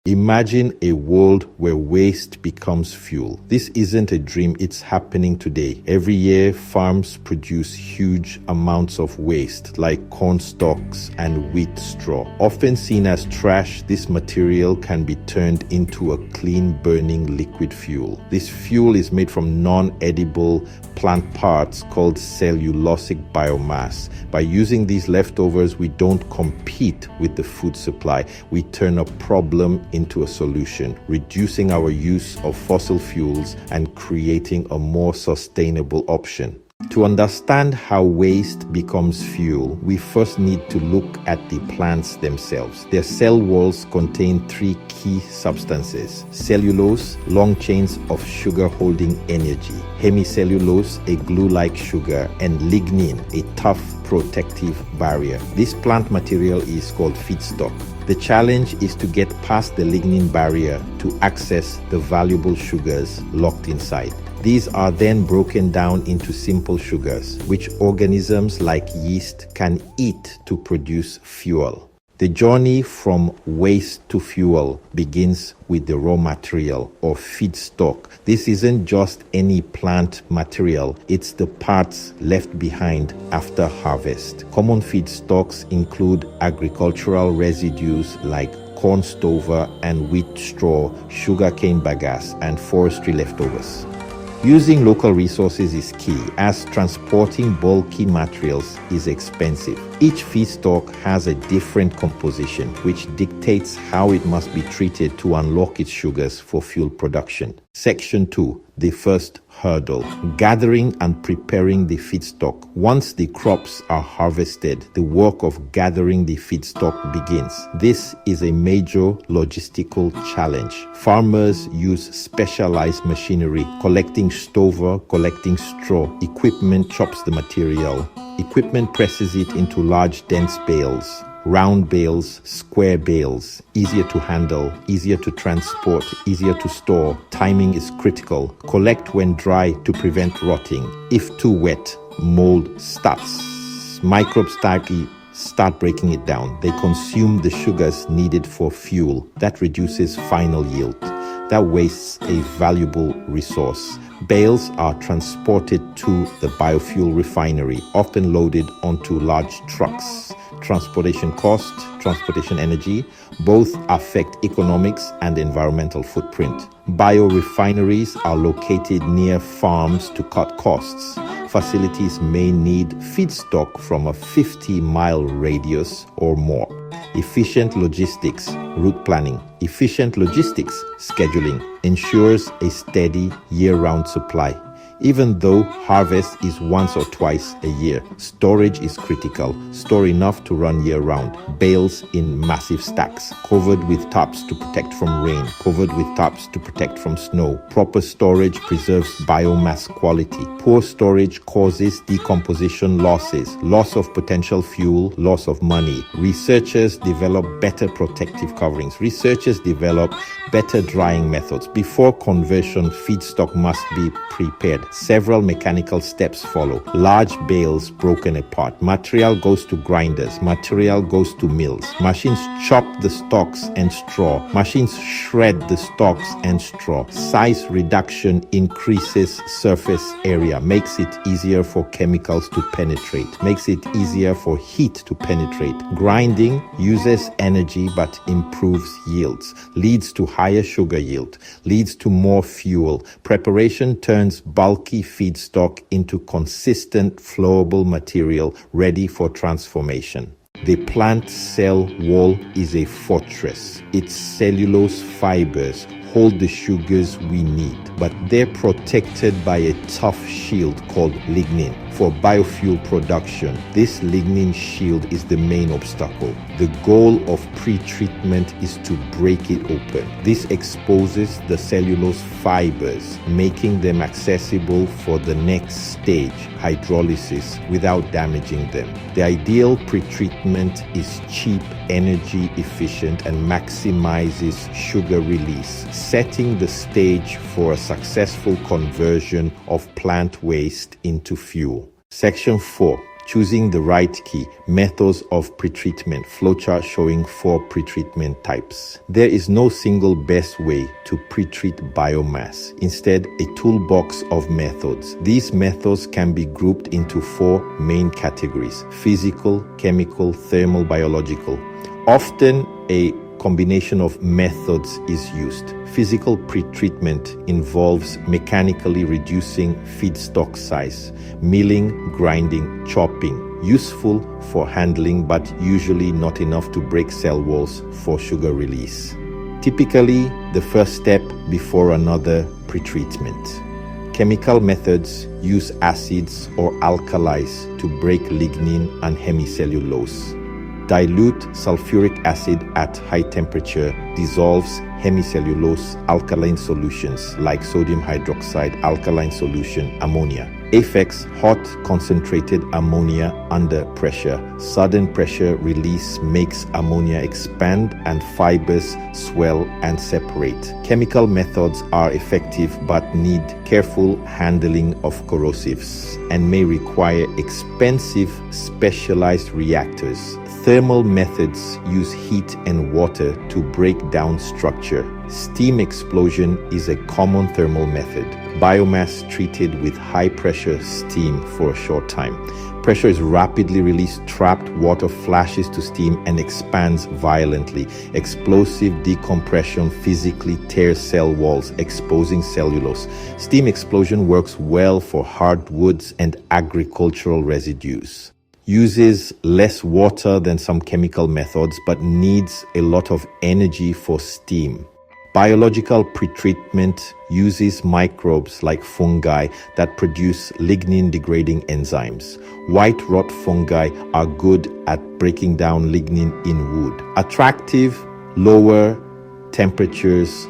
Imagine a world where waste becomes fuel. This isn't a dream, it's happening today. Every year, farms produce huge amounts of waste like corn stalks and wheat straw. Often seen as trash, this material can be turned into a clean burning liquid fuel. This fuel is made from non-edible plant parts called cellulosic biomass. By using these leftovers, we don't compete with the food supply. We turn a problem into a solution, reducing our use of fossil fuels and creating a more sustainable option. To understand how waste becomes fuel, we first need to look at the plants themselves. Their cell walls contain three key substances: cellulose, long chains of sugar holding energy; hemicellulose, a glue-like sugar; and lignin, a tough protective barrier. This plant material is called feedstock. The challenge is to get past the lignin barrier to access the valuable sugars locked inside. These are then broken down into simple sugars, which organisms like yeast can eat to produce fuel. The journey from waste to fuel begins with the raw material or feedstock. This isn't just any plant material, it's the parts left behind after harvest. Common feedstocks include agricultural residues like corn stover and wheat straw, sugarcane bagasse, and forestry leftovers. Using local resources is key, as transporting bulky materials is expensive. Each feedstock has a different composition, which dictates how it must be treated to unlock its sugars for fuel production. Section 2. The first hurdle: gathering and preparing the feedstock. Once the crops are harvested, the work of gathering the feedstock begins. This is a major logistical challenge. Farmers use specialized machinery, collecting stover, collecting straw. Equipment chops the material. Equipment presses it into large, dense bales. Round bales, square bales, easier to handle, easier to transport, easier to store. Timing is critical. Collect when dry to prevent rotting. If too wet, mold starts. Microbes start breaking it down. They consume the sugars needed for fuel. That reduces final yield. That wastes a valuable resource. Bales are transported to the biofuel refinery, often loaded onto large trucks. Transportation cost, transportation energy, both affect economics and environmental footprint. Biorefineries are located near farms to cut costs. Facilities may need feedstock from a 50-mile radius or more. Efficient logistics, route planning. Efficient logistics, scheduling, ensures a steady year-round supply. Even though harvest is once or twice a year, storage is critical. Store enough to run year-round. Bales in massive stacks, covered with tarps to protect from rain, covered with tarps to protect from snow. Proper storage preserves biomass quality. Poor storage causes decomposition losses, loss of potential fuel, loss of money. Researchers develop better protective coverings. Researchers develop better drying methods. Before conversion, feedstock must be prepared. Several mechanical steps follow. Large bales broken apart. Material goes to grinders. Material goes to mills. Machines chop the stalks and straw. Machines shred the stalks and straw. Size reduction increases surface area, makes it easier for chemicals to penetrate, makes it easier for heat to penetrate. Grinding uses energy but improves yields, leads to higher sugar yield, leads to more fuel. Preparation turns bulky feedstock into consistent flowable material ready for transformation. The plant cell wall is a fortress. Its cellulose fibers hold the sugars we need, but they're protected by a tough shield called lignin. For biofuel production, this lignin shield is the main obstacle. The goal of pre-treatment is to break it open. This exposes the cellulose fibers, making them accessible for the next stage, hydrolysis, without damaging them. The ideal pre-treatment is cheap, energy efficient, and maximizes sugar release, setting the stage for a successful conversion of plant waste into fuel. Section 4. Choosing the right key. Methods of pretreatment. Flowchart showing 4 pretreatment types. There is no single best way to pretreat biomass. Instead, a toolbox of methods. These methods can be grouped into 4 main categories: physical, chemical, thermal, biological. Often a combination of methods is used. Physical pretreatment involves mechanically reducing feedstock size, milling, grinding, chopping. Useful for handling, but usually not enough to break cell walls for sugar release. Typically, the first step before another pretreatment. Chemical methods use acids or alkalis to break lignin and hemicellulose. Dilute sulfuric acid at high temperature dissolves hemicellulose alkaline solutions like sodium hydroxide alkaline solution, ammonia. Affects hot concentrated ammonia under pressure. Sudden pressure release makes ammonia expand and fibers swell and separate. Chemical methods are effective but need careful handling of corrosives and may require expensive specialized reactors. Thermal methods use heat and water to break down structure. Steam explosion is a common thermal method. Biomass treated with high-pressure steam for a short time. Pressure is rapidly released, trapped water flashes to steam and expands violently. Explosive decompression physically tears cell walls, exposing cellulose. Steam explosion works well for hardwoods and agricultural residues. Uses less water than some chemical methods but needs a lot of energy for steam. Biological pretreatment uses microbes like fungi that produce lignin-degrading enzymes. White rot fungi are good at breaking down lignin in wood. Attractive, lower temperatures,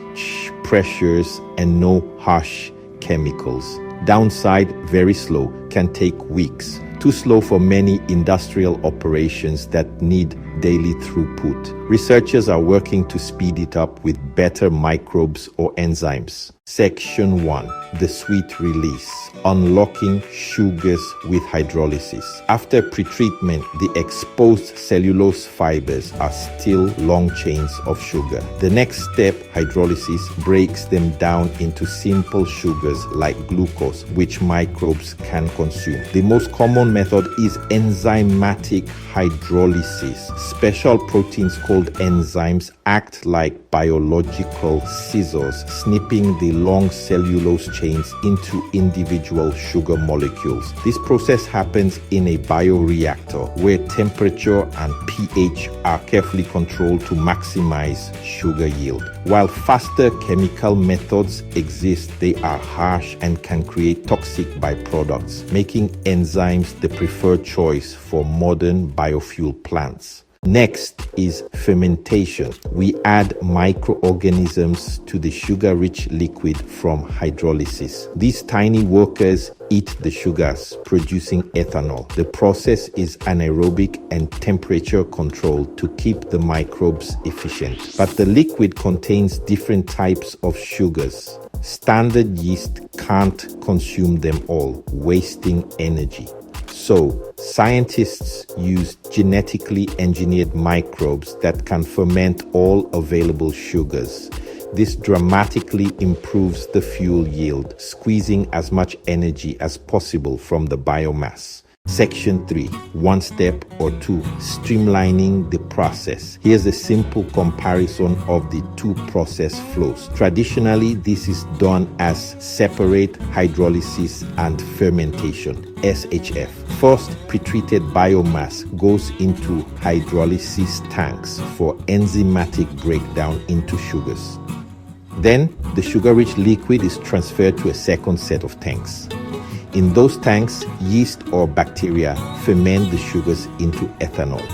pressures, and no harsh chemicals. Downside, very slow, can take weeks. Too slow for many industrial operations that need daily throughput. Researchers are working to speed it up with better microbes or enzymes. Section 1. The sweet release. Unlocking sugars with hydrolysis. After pretreatment, the exposed cellulose fibers are still long chains of sugar. The next step, hydrolysis, breaks them down into simple sugars like glucose, which microbes can consume. The most common method is enzymatic hydrolysis. Special proteins called enzymes act like biological scissors, snipping the long cellulose chains into individual sugar molecules. This process happens in a bioreactor where temperature and pH are carefully controlled to maximize sugar yield. While faster chemical methods exist, they are harsh and can create toxic byproducts, making enzymes the preferred choice for modern biofuel plants. Next is fermentation. We add microorganisms to the sugar-rich liquid from hydrolysis. These tiny workers eat the sugars, producing ethanol. The process is anaerobic and temperature controlled to keep the microbes efficient. But the liquid contains different types of sugars. Standard yeast can't consume them all, wasting energy. So, scientists use genetically engineered microbes that can ferment all available sugars. This dramatically improves the fuel yield, squeezing as much energy as possible from the biomass. Section 3. One step or two. Streamlining the process. Here's a simple comparison of the two process flows. Traditionally, this is done as separate hydrolysis and fermentation, SHF. First, pretreated biomass goes into hydrolysis tanks for enzymatic breakdown into sugars. Then, the sugar-rich liquid is transferred to a second set of tanks. In those tanks, yeast or bacteria ferment the sugars into ethanol.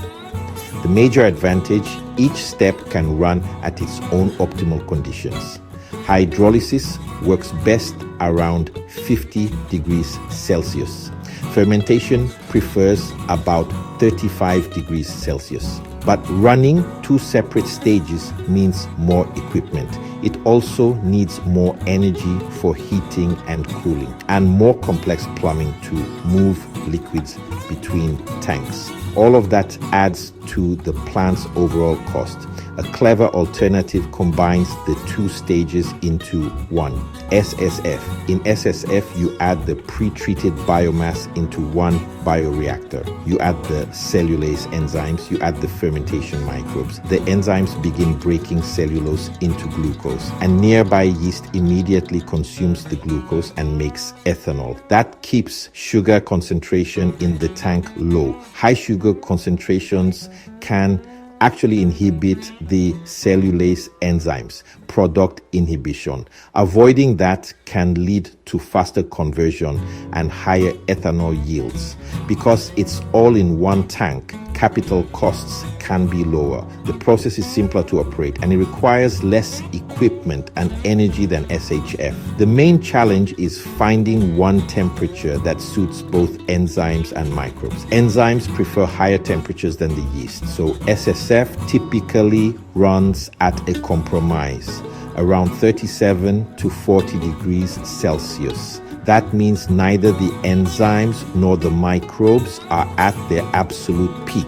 The major advantage, each step can run at its own optimal conditions. Hydrolysis works best around 50 degrees Celsius. Fermentation prefers about 35 degrees Celsius. But running two separate stages means more equipment. It also needs more energy for heating and cooling, and more complex plumbing to move liquids between tanks. All of that adds to the plant's overall cost. A clever alternative combines the two stages into one. SSF. In SSF, you add the pre-treated biomass into one bioreactor. You add the cellulase enzymes, you add the fermentation microbes. The enzymes begin breaking cellulose into glucose, and nearby yeast immediately consumes the glucose and makes ethanol. That keeps sugar concentration in the tank low. High sugar concentrations can actually inhibit the cellulase enzymes, product inhibition. Avoiding that can lead to faster conversion and higher ethanol yields. Because it's all in one tank, capital costs can be lower. The process is simpler to operate and it requires less equipment and energy than SHF. The main challenge is finding one temperature that suits both enzymes and microbes. Enzymes prefer higher temperatures than the yeast, so SSF typically runs at a compromise, around 37 to 40 degrees Celsius. That means neither the enzymes nor the microbes are at their absolute peak.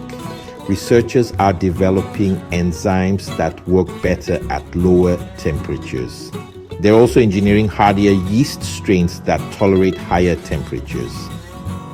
Researchers are developing enzymes that work better at lower temperatures. They're also engineering hardier yeast strains that tolerate higher temperatures.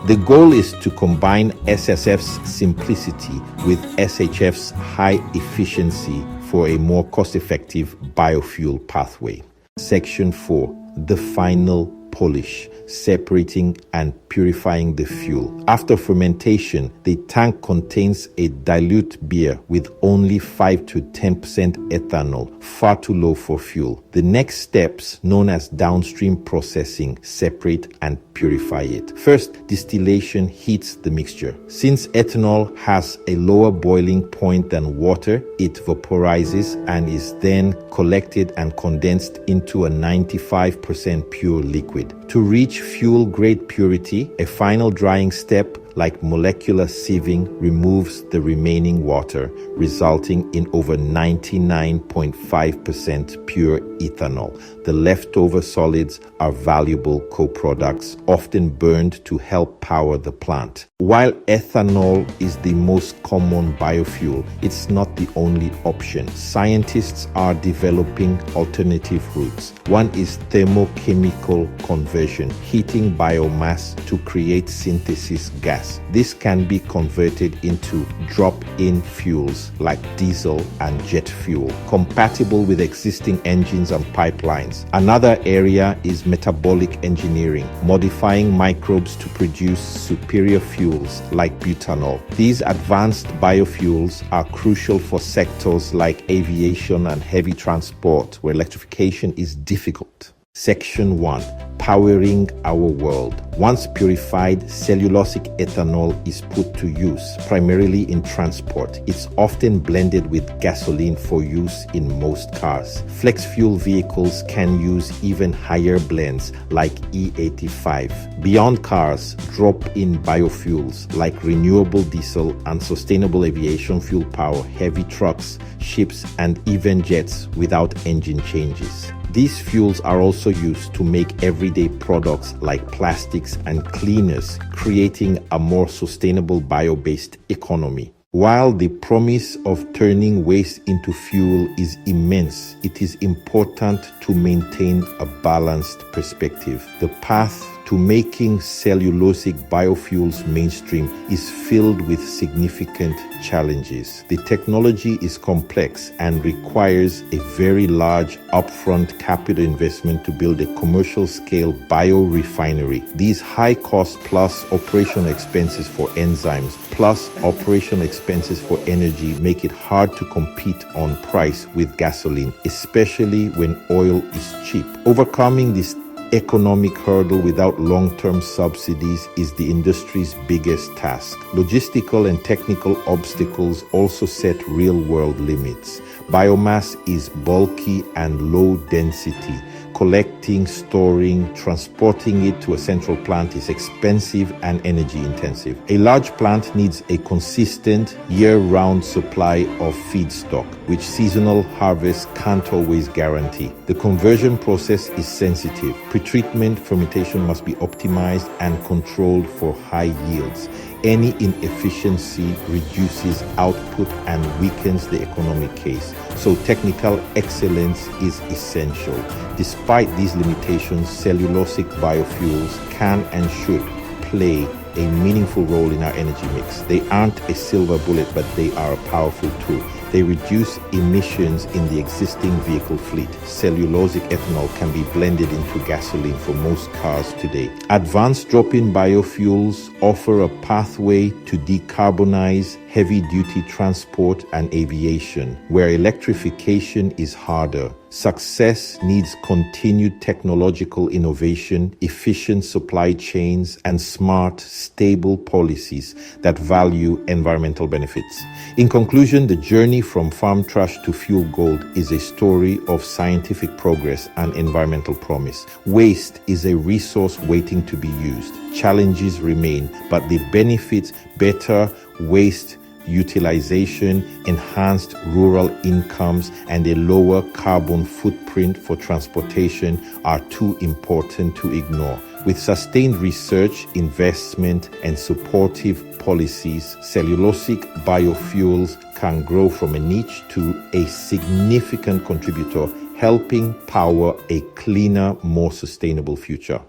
The goal is to combine SSF's simplicity with SHF's high efficiency for a more cost-effective biofuel pathway. Section 4. The final polish, separating and purifying the fuel. After fermentation, the tank contains a dilute beer with only 5 to 10% ethanol, far too low for fuel. The next steps, known as downstream processing, separate and purify it. First, distillation heats the mixture. Since ethanol has a lower boiling point than water, it vaporizes and is then collected and condensed into a 95% pure liquid. To reach fuel-grade purity, a final drying step like molecular sieving removes the remaining water, resulting in over 99.5% pure ethanol. The leftover solids are valuable co-products, often burned to help power the plant. While ethanol is the most common biofuel, it's not the only option. Scientists are developing alternative routes. One is thermochemical conversion, heating biomass to create synthesis gas. This can be converted into drop-in fuels like diesel and jet fuel, compatible with existing engines and pipelines. Another area is metabolic engineering, modifying microbes to produce superior fuels like butanol. These advanced biofuels are crucial for sectors like aviation and heavy transport, where electrification is difficult. Section 1. Powering our world. Once purified, cellulosic ethanol is put to use, primarily in transport. It's often blended with gasoline for use in most cars. Flex fuel vehicles can use even higher blends like E85. Beyond cars, drop-in biofuels like renewable diesel and sustainable aviation fuel power heavy trucks, ships, and even jets without engine changes. These fuels are also used to make everyday products like plastics and cleaners, creating a more sustainable bio-based economy. While the promise of turning waste into fuel is immense, it is important to maintain a balanced perspective. The path to making cellulosic biofuels mainstream is filled with significant challenges. The technology is complex and requires a very large upfront capital investment to build a commercial-scale biorefinery. These high costs plus operational expenses for enzymes plus operational expenses for energy make it hard to compete on price with gasoline, especially when oil is cheap. Overcoming this economic hurdle without long-term subsidies is the industry's biggest task. Logistical and technical obstacles also set real-world limits. Biomass is bulky and low density. Collecting, storing, transporting it to a central plant is expensive and energy intensive. A large plant needs a consistent year-round supply of feedstock, which seasonal harvests can't always guarantee. The conversion process is sensitive. Pretreatment fermentation must be optimized and controlled for high yields. any inefficiency reduces output and weakens the economic case. So technical excellence is essential. Despite these limitations, cellulosic biofuels can and should play a meaningful role in our energy mix. They aren't a silver bullet, but they are a powerful tool. They reduce emissions in the existing vehicle fleet. Cellulosic ethanol can be blended into gasoline for most cars today. Advanced drop-in biofuels offer a pathway to decarbonize heavy-duty transport and aviation, where electrification is harder. Success needs continued technological innovation, efficient supply chains, and smart, stable policies that value environmental benefits. In conclusion, the journey from farm trash to fuel gold is a story of scientific progress and environmental promise. Waste is a resource waiting to be used. Challenges remain, but the benefits, better waste utilization, enhanced rural incomes, and a lower carbon footprint for transportation are too important to ignore. With sustained research, investment, and supportive policies, cellulosic biofuels can grow from a niche to a significant contributor, helping power a cleaner, more sustainable future.